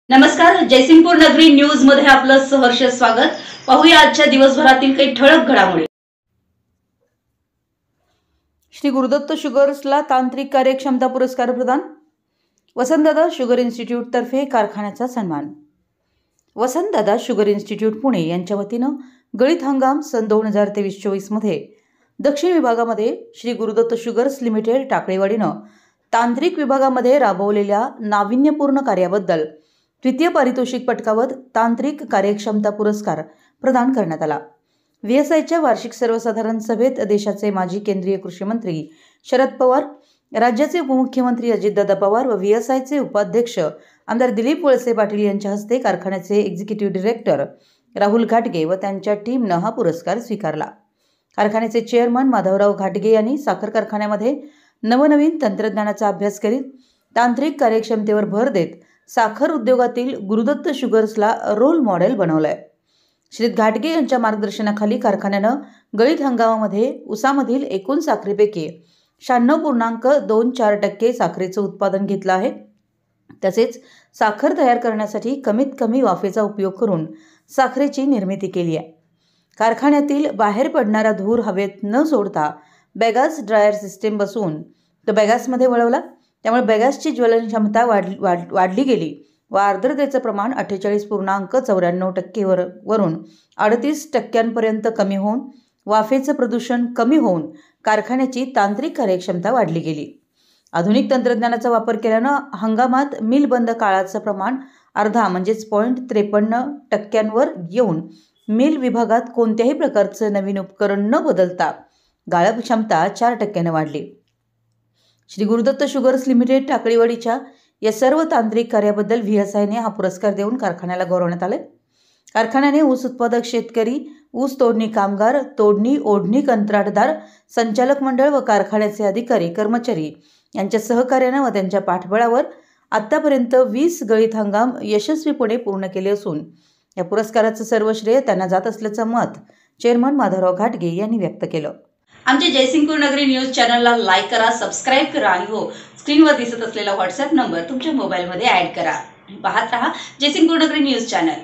नमस्कार, जयसिंगपूर नगरी न्यूज मध्ये आपलं सहर्ष स्वागत। पाहूया आजच्या दिवसभरातील काही ठळक घडामोडी। श्री गुरुदत्त शुगर्सला तांत्रिक कार्यक्षमता पुरस्कार प्रदान। वसंतदादा शुगर इन्स्टिट्यूट तर्फे कारखान्याचा सन्मान। वसंतदादा शुगर इन्स्टिट्यूट पुणे यांच्या वतीनं गळीत हंगाम सन 2023-24 मध्ये दक्षिण विभागामध्ये श्री गुरुदत्त शुगर्स लिमिटेड टाकळीवाडीनं तांत्रिक विभागामध्ये राबवलेल्या नाविन्यपूर्ण कार्याबद्दल तृतीय पारितोषिक पटकावत तांत्रिक कार्यक्षमता पुरस्कार प्रदान करण्यात आला। VSIच्या वार्षिक सर्वसाधारण सभेत देशाचे माजी केंद्रीय कृषी मंत्री शरद पवार, राज्याचे उपमुख्यमंत्री अजितदादा पवार व VSIचे उपाध्यक्ष आमदार दिलीप वळसे पाटील यांच्या हस्ते कारखान्याचे एक्झिक्युटिव्ह डायरेक्टर राहुल घाटगे व त्यांच्या टीमनं हा पुरस्कार स्वीकारला। कारखान्याचे चेअरमन माधवराव घाटगे यांनी साखर कारखान्यामध्ये नवनवीन तंत्रज्ञानाचा अभ्यास करीत तांत्रिक कार्यक्षमतेवर भर देत साखर उद्योगातील गुरुदत्त शुगर्सला रोल मॉडेल बनवलंय। श्री घाटगे यांच्या मार्गदर्शनाखाली कारखान्यानं गळीत हंगामामध्ये ऊसामधील एकूण साखरेपैकी 96.24% साखरेचं उत्पादन घेतलं आहे। तसेच साखर तयार करण्यासाठी कमीत कमी वाफेचा उपयोग करून साखरेची निर्मिती केली आहे। कारखान्यातील बाहेर पडणारा धूर हवेत न सोडता बॅगास ड्रायर सिस्टीम बसवून तो बॅगासमध्ये वळवला, त्यामुळे बॅगासची ज्वलन क्षमता वाढली गेली व आर्द्रतेचं प्रमाण 48.94% वरून 38% कमी होऊन वाफेचं प्रदूषण कमी होऊन कारखान्याची तांत्रिक कार्यक्षमता वाढली गेली। आधुनिक तंत्रज्ञानाचा वापर केल्यानं हंगामात मिल बंद काळाचं प्रमाण अर्धा म्हणजेच 0.53% येऊन मिल विभागात कोणत्याही प्रकारचं नवीन उपकरण न बदलता गाळप क्षमता 4% वाढली। श्री गुरुदत्त शुगर्स लिमिटेड टाकळीवाडीच्या या सर्व तांत्रिक कार्याबद्दल VSIने हा पुरस्कार देऊन कारखान्याला गौरवण्यात आले। कारखान्याने ऊस उत्पादक शेतकरी, ऊस तोडणी कामगार, तोडणी ओढणी कंत्राटदार, संचालक मंडळ व कारखान्याचे अधिकारी कर्मचारी यांच्या सहकार्याने व त्यांच्या पाठबळावर आतापर्यंत 20 गळीत हंगाम यशस्वीपणे पूर्ण केले असून या पुरस्काराचं सर्व श्रेय त्यांना जात असल्याचं मत चेअरमन माधवराव घाटगे यांनी व्यक्त केलं। आमच्या जयसिंगपूर नगरी न्यूज चॅनलला लाईक करा, सबस्क्राइब करा आणि हो, स्क्रीनवर दिसत असलेला व्हॉट्सअप नंबर तुमच्या मोबाईलमध्ये ऍड करा। पाहत रहा जयसिंगपूर नगरी न्यूज चॅनल।